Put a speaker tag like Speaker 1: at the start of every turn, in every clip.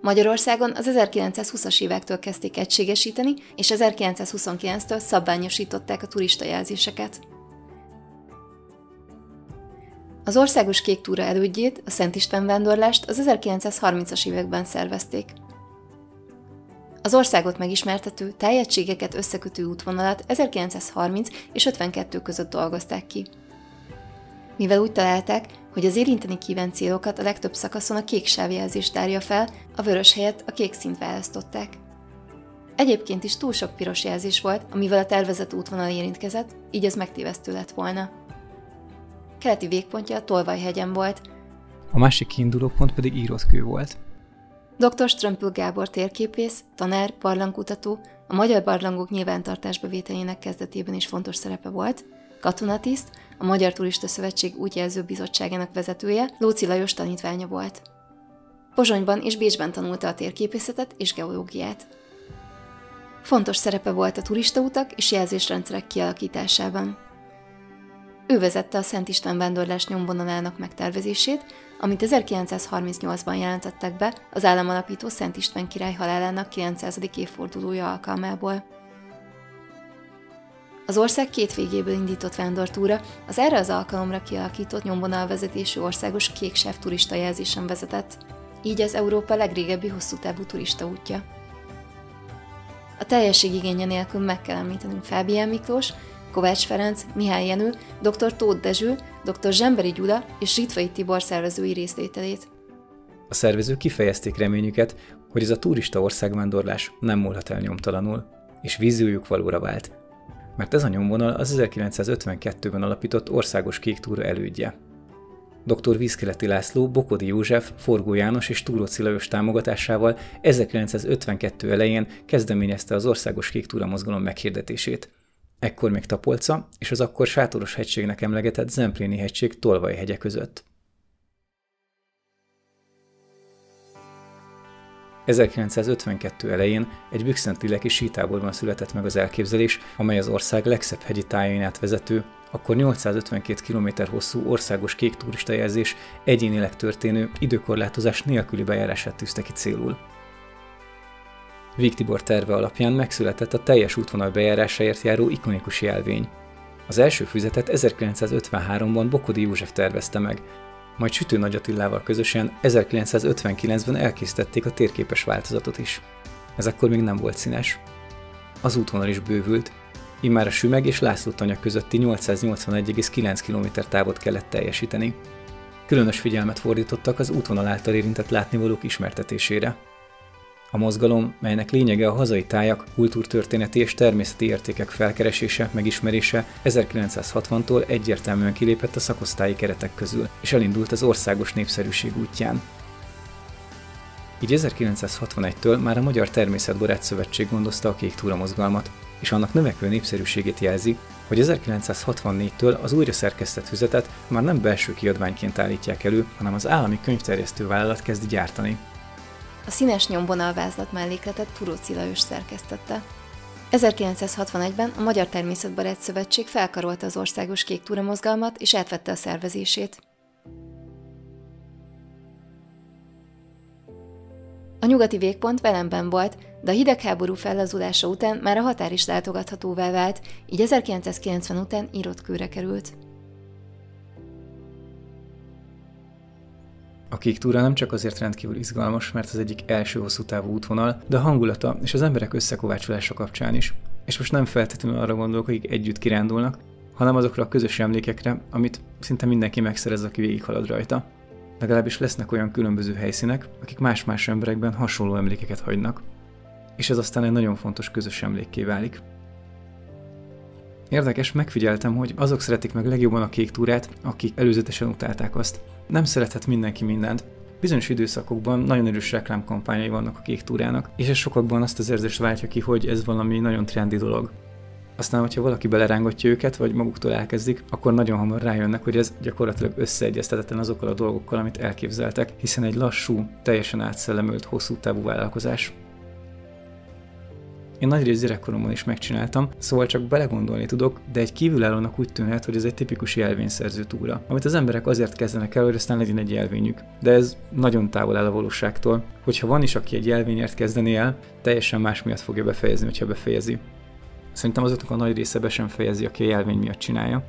Speaker 1: Magyarországon az 1920-as évektől kezdték egységesíteni, és 1929-től szabványosították a turistajelzéseket. Az országos kék túra elődjét, a Szent István vándorlást az 1930-as években szervezték. Az országot megismertető, tájegységeket összekötő útvonalat 1930 és 52 között dolgozták ki. Mivel úgy találták, hogy az érinteni kívánt célokat a legtöbb szakaszon a kék sávjelzés tárja fel, a vörös helyett a kék színt választották. Egyébként is túl sok piros jelzés volt, amivel a tervezett útvonal érintkezett, így ez megtévesztő lett volna. Keleti végpontja a Tolvajhegyen volt.
Speaker 2: A másik kiindulópont pedig Írótkő volt.
Speaker 1: Dr. Strömpül Gábor térképész, tanár, barlangkutató, a magyar barlangok nyilvántartásba vételének kezdetében is fontos szerepe volt, katonatiszt, a Magyar Turista Szövetség útjelző bizottságának vezetője, Lóczy Lajos tanítványa volt. Pozsonyban és Bécsben tanulta a térképészetet és geológiát. Fontos szerepe volt a turistautak és jelzésrendszerek kialakításában. Ő vezette a Szent István vándorlás nyomvonalának megtervezését, amit 1938-ban jelentettek be az államalapító Szent István király halálának 900. évfordulója alkalmából. Az ország két végéből indított vándortúra az erre az alkalomra kialakított nyomvonalvezetésű országos kéksáv turistajelzésen vezetett, így ez Európa legrégebbi hosszútávú turistaútja. A teljesség igénye nélkül meg kell említenünk Fábián Miklós, Kovács Ferenc, Mihály Jenő, dr. Tóth Dezső, dr. Zsemberi Gyula és Ritvai Tibor szervezői részvételét.
Speaker 2: A szervezők kifejezték reményüket, hogy ez a turista országvándorlás nem múlhat el nyomtalanul, és víziójuk valóra vált, mert ez a nyomvonal az 1952-ben alapított országos kék túra elődje. Dr. Vízkeleti László, Bokodi József, Forgó János és Túróczy Lajos támogatásával 1952 elején kezdeményezte az országos kék túra mozgalom meghirdetését. Ekkor még Tapolca és az akkor Sátoros hegységnek emlegetett Zempléni hegység Tolvajhegye között. 1952 elején egy bükszentilleki sítáborban született meg az elképzelés, amely az ország legszebb hegyi tájain át vezető, akkor 852 km hosszú országos kék turistajelzés egyénileg történő, időkorlátozás nélküli bejárását tűzte ki célul. Víg Tibor terve alapján megszületett a teljes útvonal bejárásáért járó ikonikus jelvény. Az első füzetet 1953-ban Bokodi József tervezte meg, majd Sütő Nagy Attilával közösen 1959-ben elkészítették a térképes változatot is. Ez akkor még nem volt színes. Az útvonal is bővült, immár a Sümeg és László-tanya közötti 881,9 km távot kellett teljesíteni. Különös figyelmet fordítottak az útvonal által érintett látnivalók ismertetésére. A mozgalom, melynek lényege a hazai tájak, kultúrtörténeti és természeti értékek felkeresése, megismerése 1960-tól egyértelműen kilépett a szakosztályi keretek közül, és elindult az országos népszerűség útján. Így 1961-től már a Magyar Természetbarát Szövetség gondozta a kék túra mozgalmat, és annak növekvő népszerűségét jelzi, hogy 1964-től az újra szerkesztett füzetet már nem belső kiadványként állítják elő, hanem az állami könyvterjesztő vállalat kezdi gyártani.
Speaker 1: A színes nyomvonalvázlat mellékletet Túróczy Lajos szerkesztette. 1961-ben a Magyar Természetbarát Szövetség felkarolta az országos kék túra mozgalmat és átvette a szervezését. A nyugati végpont Velemben volt, de a hidegháború fellazulása után már a határ is látogathatóvá vált, így 1990 után Írótkőre került.
Speaker 2: A kék túra nem csak azért rendkívül izgalmas, mert az egyik első hosszú távú útvonal, de a hangulata és az emberek összekovácsolása kapcsán is. És most nem feltétlenül arra gondolok, akik együtt kirándulnak, hanem azokra a közös emlékekre, amit szinte mindenki megszerez, aki végighalad rajta. Legalábbis lesznek olyan különböző helyszínek, akik más-más emberekben hasonló emlékeket hagynak. És ez aztán egy nagyon fontos közös emlékké válik. Érdekes, megfigyeltem, hogy azok szeretik meg legjobban a kék túrát, akik előzetesen utálták azt. Nem szerethet mindenki mindent. Bizonyos időszakokban nagyon erős reklámkampányai vannak a kék túrának, és ez sokakban azt az érzést váltja ki, hogy ez valami nagyon trendi dolog. Aztán, hogyha valaki belerángatja őket, vagy maguktól elkezdik, akkor nagyon hamar rájönnek, hogy ez gyakorlatilag összeegyeztetetlen azokkal a dolgokkal, amit elképzeltek, hiszen egy lassú, teljesen átszellemült, hosszú távú vállalkozás. Én nagy rész gyerekkoromban is megcsináltam, szóval csak belegondolni tudok, de egy kívülállónak úgy tűnhet, hogy ez egy tipikus jelvényszerző túra, amit az emberek azért kezdenek el, hogy aztán legyen egy jelvényük. De ez nagyon távol áll a valóságtól. Hogyha van is, aki egy jelvényért kezdené el, teljesen más miatt fogja befejezni, hogyha befejezi. Szerintem azoknak a nagy része be sem fejezi, aki a jelvény miatt csinálja.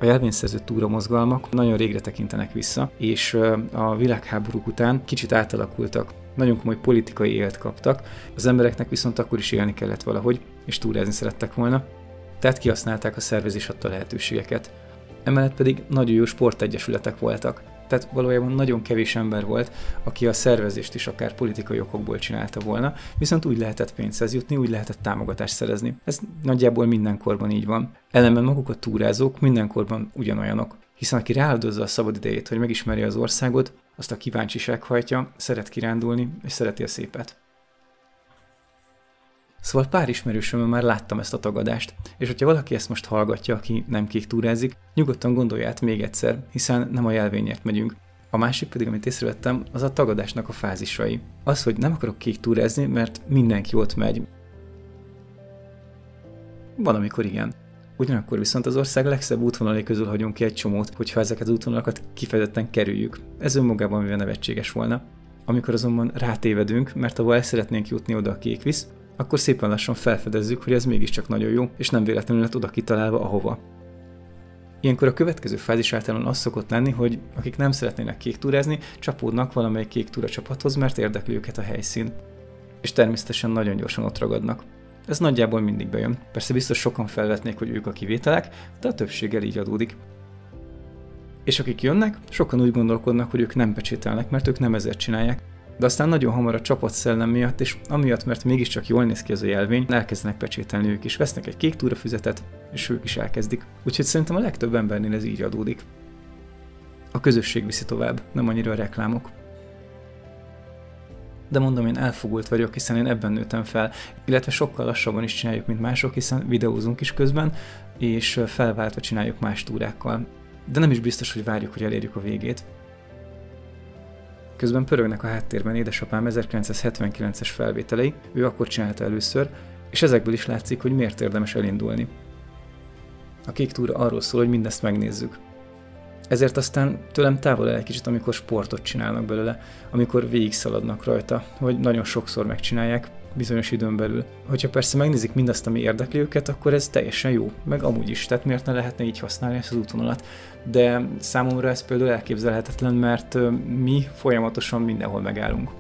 Speaker 2: A jelvényszerző túra mozgalmak nagyon régre tekintenek vissza, és a világháborúk után kicsit átalakultak. Nagyon komoly politikai élt kaptak, az embereknek viszont akkor is élni kellett valahogy, és túrázni szerettek volna, tehát kihasználták a szervezés adta lehetőségeket. Emellett pedig nagyon jó sportegyesületek voltak, tehát valójában nagyon kevés ember volt, aki a szervezést is akár politikai okokból csinálta volna, viszont úgy lehetett pénzhez jutni, úgy lehetett támogatást szerezni. Ez nagyjából mindenkorban így van. Ellenben maguk a túrázók mindenkorban ugyanolyanok, hiszen aki rááldozza a szabad idejét, hogy megismerje az országot, azt a kíváncsiság hajtja, szeret kirándulni, és szereti a szépet. Szóval pár ismerősömmel már láttam ezt a tagadást, és hogyha valaki ezt most hallgatja, aki nem kék túrázik, nyugodtan gondolja át még egyszer, hiszen nem a jelvényért megyünk. A másik pedig, amit észrevettem, az a tagadásnak a fázisai. Az, hogy nem akarok kék túrázni, mert mindenki ott megy. Van, amikor igen. Ugyanakkor viszont az ország legszebb útvonalai közül hagyunk ki egy csomót, hogyha ezeket az útvonalakat kifejezetten kerüljük. Ez önmagában mivel nevetséges volna. Amikor azonban rátévedünk, mert ha el szeretnénk jutni oda a kék visz, akkor szépen lassan felfedezzük, hogy ez mégiscsak nagyon jó, és nem véletlenül lett oda kitalálva ahova. Ilyenkor a következő fázis általán az szokott lenni, hogy akik nem szeretnének kék túrázni, csapódnak valamelyik kék túra csapathoz, mert érdekli őket a helyszín. És természetesen nagyon gyorsan ott ragadnak. Ez nagyjából mindig bejön. Persze biztos sokan felvetnék, hogy ők a kivételek, de a többséggel így adódik. És akik jönnek, sokan úgy gondolkodnak, hogy ők nem pecsételnek, mert ők nem ezért csinálják. De aztán nagyon hamar a csapatszellem miatt, és amiatt, mert mégiscsak jól néz ki ez a jelvény, elkezdenek pecsételni ők is, vesznek egy kék túrafüzetet, és ők is elkezdik. Úgyhogy szerintem a legtöbb embernél ez így adódik. A közösség viszi tovább, nem annyira a reklámok. De mondom, én elfogult vagyok, hiszen én ebben nőttem fel, illetve sokkal lassabban is csináljuk, mint mások, hiszen videózunk is közben, és felváltva csináljuk más túrákkal. De nem is biztos, hogy várjuk, hogy elérjük a végét. Közben pörögnek a háttérben édesapám 1979-es felvételei, ő akkor csinálta először, és ezekből is látszik, hogy miért érdemes elindulni. A kék túra arról szól, hogy mindezt megnézzük. Ezért aztán tőlem távol el egy kicsit, amikor sportot csinálnak belőle, amikor végigszaladnak rajta, vagy nagyon sokszor megcsinálják, bizonyos időn belül. Hogyha persze megnézik mindazt, ami érdekli őket, akkor ez teljesen jó, meg amúgy is, tehát miért ne lehetne így használni ezt az útvonalat. De számomra ez például elképzelhetetlen, mert mi folyamatosan mindenhol megállunk.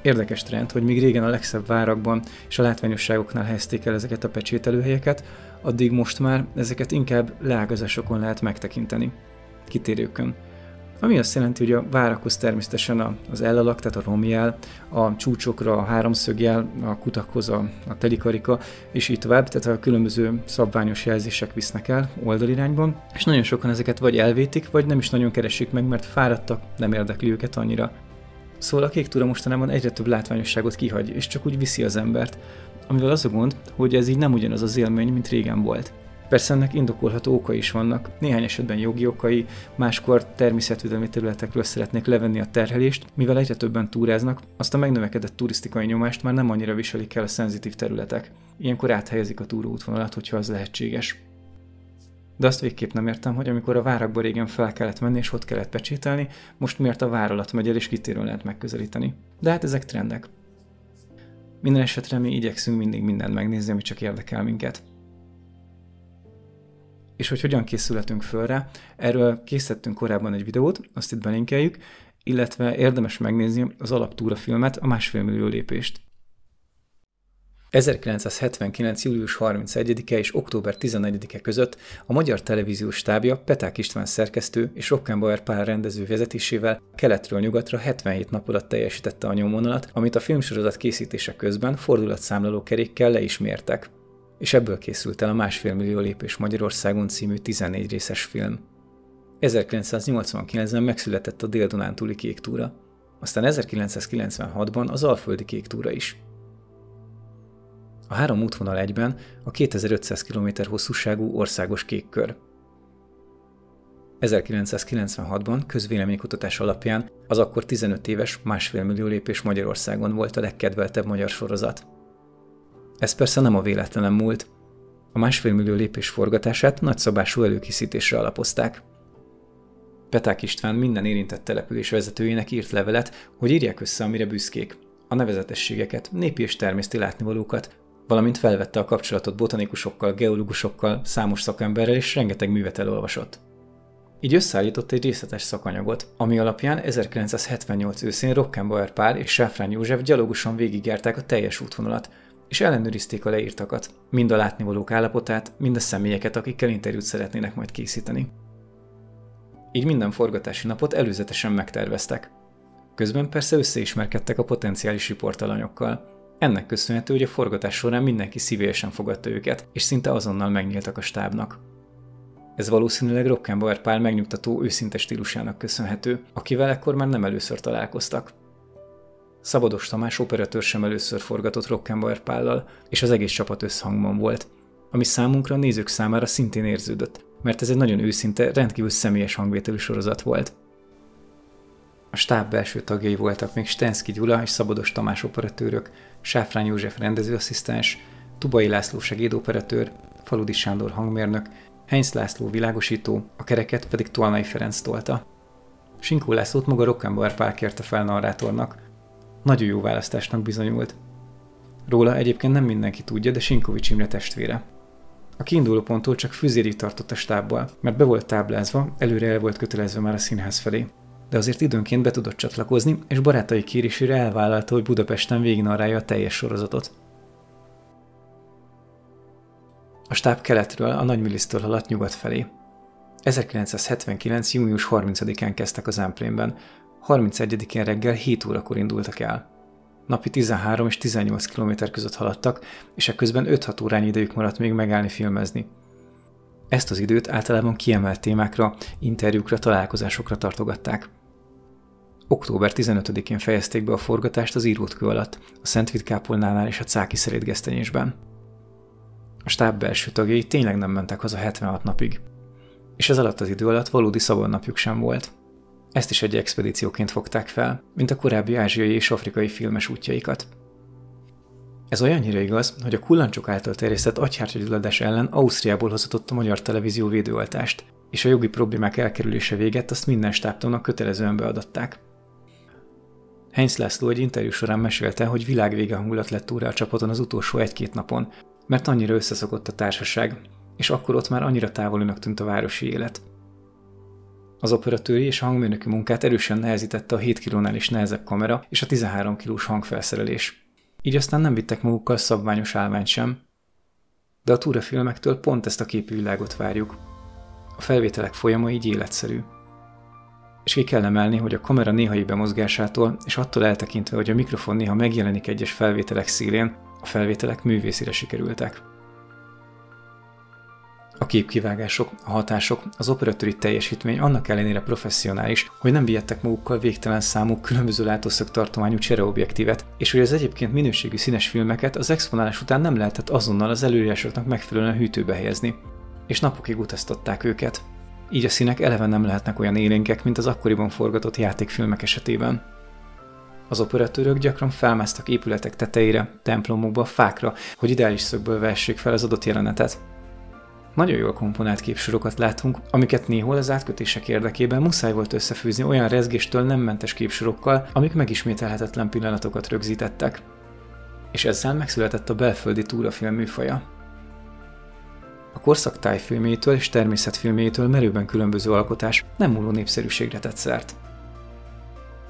Speaker 2: Érdekes trend, hogy míg régen a legszebb várakban és a látványosságoknál helyezték el ezeket a pecsételőhelyeket, addig most már ezeket inkább leágazásokon lehet megtekinteni, kitérőkön. Ami azt jelenti, hogy a várakhoz természetesen az elalak, tehát a romjel, a csúcsokra a háromszögjel, a kutakhoz a telikarika, és így tovább, tehát a különböző szabványos jelzések visznek el oldalirányban, és nagyon sokan ezeket vagy elvétik, vagy nem is nagyon keresik meg, mert fáradtak, nem érdekli őket annyira. Szóval a kék túra mostanában egyre több látványosságot kihagy, és csak úgy viszi az embert, amivel az a gond, hogy ez így nem ugyanaz az élmény, mint régen volt. Persze ennek indokolható okai is vannak, néhány esetben jogi okai, máskor természetvédelmi területekről szeretnék levenni a terhelést, mivel egyre többen túráznak, azt a megnövekedett turisztikai nyomást már nem annyira viselik el a szenzitív területek. Ilyenkor áthelyezik a túraútvonalat, hogyha az lehetséges. De azt végképp nem értem, hogy amikor a várakba régen fel kellett menni és ott kellett pecsételni, most miért a vár alatt megy el és kitérőn lehet megközelíteni. De hát ezek trendek. Minden esetre mi igyekszünk mindig mindent megnézni, ami csak érdekel minket. És hogy hogyan készülhetünk föl rá, erről készítettünk korábban egy videót, azt itt belinkeljük, illetve érdemes megnézni az alaptúra filmet, a 1,5 millió lépést. 1979. július 31-e és október 14-e között a Magyar Televíziós stábja Peták István szerkesztő és Rockenbauer Pál rendező vezetésével keletről nyugatra 77 nap alatt teljesítette a nyomvonalat, amit a filmsorozat készítése közben fordulatszámláló kerékkel le is mértek. És ebből készült el a 1,5 millió lépés Magyarországon című 14 részes film. 1989-ben megszületett a Dél-Dunántúli kék túra, aztán 1996-ban az Alföldi kék túra is. A 3 útvonal egyben a 2500 km hosszúságú országos kékkör. 1996-ban közvéleménykutatás alapján az akkor 15 éves 1,5 millió lépés Magyarországon volt a legkedveltebb magyar sorozat. Ez persze nem a véletlenen múlt. A 1,5 millió lépés forgatását nagyszabású előkészítésre alapozták. Peták István minden érintett település vezetőjének írt levelet, hogy írják össze, amire büszkék, a nevezetességeket, népi és természeti látnivalókat, valamint felvette a kapcsolatot botanikusokkal, geológusokkal, számos szakemberrel és rengeteg művet elolvasott. Így összeállított egy részletes szakanyagot, ami alapján 1978 őszén Rockenbauer Pál és Sáfrány József gyalogosan végigjárták a teljes útvonalat, és ellenőrizték a leírtakat, mind a látnivalók állapotát, mind a személyeket, akikkel interjút szeretnének majd készíteni. Így minden forgatási napot előzetesen megterveztek. Közben persze összeismerkedtek a potenciális riportalanyokkal. Ennek köszönhető, hogy a forgatás során mindenki szívélyesen fogadta őket, és szinte azonnal megnyíltak a stábnak. Ez valószínűleg Rockenbauer Pál megnyugtató, őszinte stílusának köszönhető, akivel ekkor már nem először találkoztak. Szabados Tamás operatőr sem először forgatott Rockenbauer Pállal, és az egész csapat összhangban volt, ami számunkra, a nézők számára szintén érződött, mert ez egy nagyon őszinte, rendkívül személyes hangvételű sorozat volt. A stáb belső tagjai voltak még Stenszky Gyula és Szabados Tamás operatőrök, Sáfrány József rendezőasszisztens, Tubai László segédoperatőr, Faludi Sándor hangmérnök, Heinz László világosító, a kereket pedig Tolnai Ferenc tolta. Sinkó Lászlót maga Rockenbauer Pál kérte fel narrátornak. Nagyon jó választásnak bizonyult. Róla egyébként nem mindenki tudja, de Sinkovics Imre testvére. A kiinduló ponttól csak füzérig tartott a stábbal, mert be volt táblázva, előre el volt kötelezve már a színház felé. De azért időnként be tudott csatlakozni, és barátai kérésére elvállalta, hogy Budapesten végignarrálja a teljes sorozatot. A stáb keletről, a Nagymilisztől haladt nyugat felé. 1979. június 30-án kezdtek az Ámplénben, 31-én reggel 7 órakor indultak el. Napi 13 és 18 km között haladtak, és ekközben 5-6 órányi idejük maradt még megállni filmezni. Ezt az időt általában kiemelt témákra, interjúkra, találkozásokra tartogatták. Október 15-én fejezték be a forgatást az Írótkő alatt, a Szentvid kápolnánál és a Cáki Szerétgesztenyésben. A stáb belső tagjai tényleg nem mentek haza 76 napig, és ez alatt az idő alatt valódi szabadnapjuk sem volt. Ezt is egy expedícióként fogták fel, mint a korábbi ázsiai és afrikai filmes útjaikat. Ez olyannyira igaz, hogy a kullancsok által terjesztett agyhártyagyulladás ellen Ausztriából hozatott a magyar televízió védőoltást, és a jogi problémák elkerülése végett azt minden stábtagnak kötelezően beadatták. Heinz László egy interjú során mesélte, hogy világvége hangulat lett úrrá a csapaton az utolsó 1-2 napon, mert annyira összeszokott a társaság, és akkor ott már annyira távolinak tűnt a városi élet. Az operatőri és a hangmérnöki munkát erősen nehezítette a 7 kilónál is nehezebb kamera és a 13 kilós hangfelszerelés. Így aztán nem vittek magukkal szabványos állványt sem. De a túrafilmektől pont ezt a képi világot várjuk. A felvételek folyama így életszerű. És ki kell emelni, hogy a kamera néhai bemozgásától és attól eltekintve, hogy a mikrofon néha megjelenik egyes felvételek szélén, a felvételek művészire sikerültek. A képkivágások, a hatások, az operatőri teljesítmény annak ellenére professzionális, hogy nem vihettek magukkal végtelen számú különböző látószög tartományú csereobjektívet, és hogy az egyébként minőségű színes filmeket az exponálás után nem lehetett azonnal az előírásoknak megfelelően hűtőbe helyezni, és napokig utaztatták őket. Így a színek eleve nem lehetnek olyan élénkek, mint az akkoriban forgatott játékfilmek esetében. Az operatőrök gyakran felmásztak épületek tetejére, templomokba, fákra, hogy ideális szögből vessék fel az adott jelenetet. Nagyon jól komponált képsorokat látunk, amiket néhol az átkötések érdekében muszáj volt összefűzni olyan rezgéstől nem mentes képsorokkal, amik megismételhetetlen pillanatokat rögzítettek. És ezzel megszületett a belföldi túrafilm műfaja. A korszak tájfilmétől és természetfilmétől merőben különböző alkotás nem múló népszerűségre tett szert.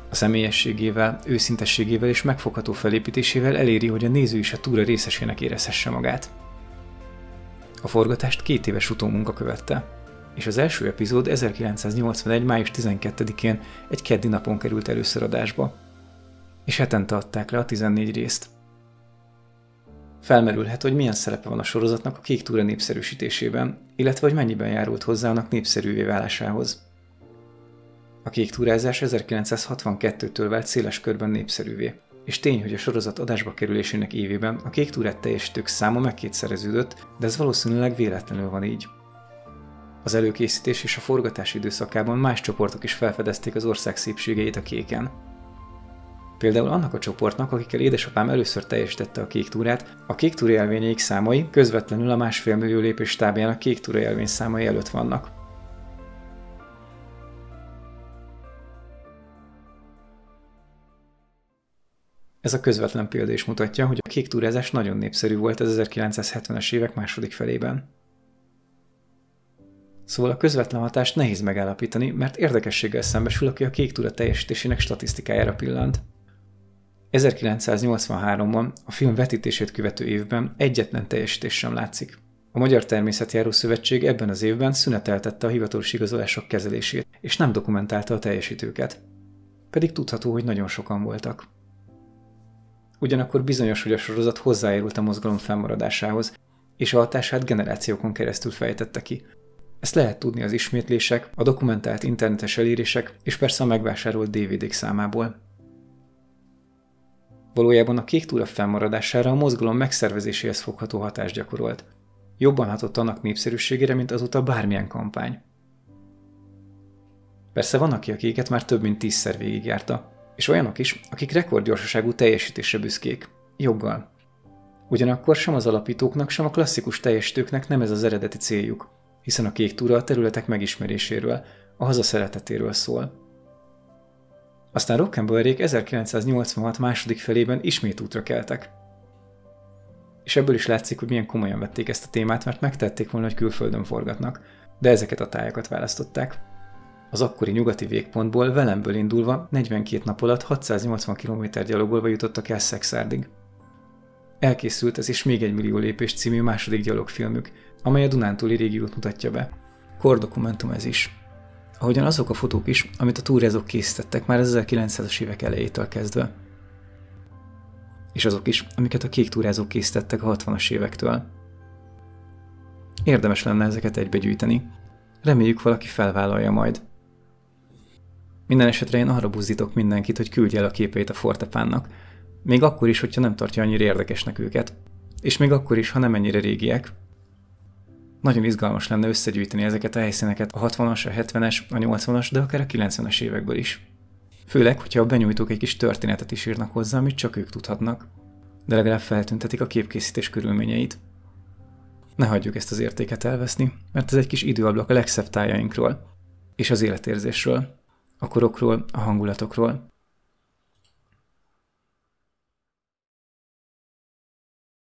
Speaker 2: A személyességével, őszintességével és megfogható felépítésével eléri, hogy a néző is a túra részesének érezhesse magát. A forgatást 2 éves utómunka követte, és az első epizód 1981. május 12-én egy keddi napon került először adásba, és hetente adták le a 14 részt. Felmerülhet, hogy milyen szerepe van a sorozatnak a Kék túra népszerűsítésében, illetve hogy mennyiben járult hozzá annak népszerűvé válásához. A kék túrázás 1962-től vált széles körben népszerűvé, és tény, hogy a sorozat adásba kerülésének évében a kék túrát teljesítők száma megkétszereződött, de ez valószínűleg véletlenül van így. Az előkészítés és a forgatás időszakában más csoportok is felfedezték az ország szépségeit a kéken. Például annak a csoportnak, akikkel édesapám először teljesítette a kék túrát, a kék túra jelvényeik számai közvetlenül a 1,5 millió lépés tábjának kék túra jelvény számai előtt vannak. Ez a közvetlen példa is mutatja, hogy a kék túrázás nagyon népszerű volt az 1970-es évek második felében. Szóval a közvetlen hatást nehéz megállapítani, mert érdekességgel szembesül, aki a kék túra teljesítésének statisztikájára pillant. 1983-ban, a film vetítését követő évben egyetlen teljesítés sem látszik. A Magyar Természetjáró Szövetség ebben az évben szüneteltette a hivatalos igazolások kezelését, és nem dokumentálta a teljesítőket. Pedig tudható, hogy nagyon sokan voltak. Ugyanakkor bizonyos, hogy a sorozat hozzájárult a mozgalom fennmaradásához, és a hatását generációkon keresztül fejtette ki. Ezt lehet tudni az ismétlések, a dokumentált internetes elérések, és persze a megvásárolt DVD-k számából. Valójában a kék túra fennmaradására a mozgalom megszervezéséhez fogható hatást gyakorolt. Jobban hatott annak népszerűségére, mint azóta bármilyen kampány. Persze van, aki a kéket már több mint 10-szer végigjárta, és olyanok is, akik rekordgyorsaságú teljesítésre büszkék. Joggal. Ugyanakkor sem az alapítóknak, sem a klasszikus teljesítőknek nem ez az eredeti céljuk, hiszen a kék túra a területek megismeréséről, a haza szeretetéről szól. Aztán Rockenbauerék 1986 második felében ismét útra keltek. És ebből is látszik, hogy milyen komolyan vették ezt a témát, mert megtették volna, hogy külföldön forgatnak, de ezeket a tájakat választották. Az akkori nyugati végpontból, Velemből indulva 42 nap alatt 680 km gyalogolva jutottak el Szekszárdig. Elkészült ez is Még egy millió lépés című második gyalogfilmük, amely a Dunántúli régiót mutatja be. Kordokumentum ez is. Ahogyan azok a fotók is, amit a túrázók készítettek már az 1900-as évek elejétől kezdve. És azok is, amiket a kék túrázók készítettek a 60-as évektől. Érdemes lenne ezeket egybegyűjteni. Reméljük, valaki felvállalja majd. Minden esetre én arra buzdítok mindenkit, hogy küldje el a képeit a Fortepánnak. Még akkor is, hogyha nem tartja annyira érdekesnek őket. És még akkor is, ha nem ennyire régiek. Nagyon izgalmas lenne összegyűjteni ezeket a helyszíneket a 60-as, a 70-es, a 80-as, de akár a 90-es évekből is. Főleg, hogyha a benyújtók egy kis történetet is írnak hozzá, amit csak ők tudhatnak. De legalább feltüntetik a képkészítés körülményeit. Ne hagyjuk ezt az értéket elveszni, mert ez egy kis időablak a legszebb tájainkról, és az életérzésről, a korokról, a hangulatokról.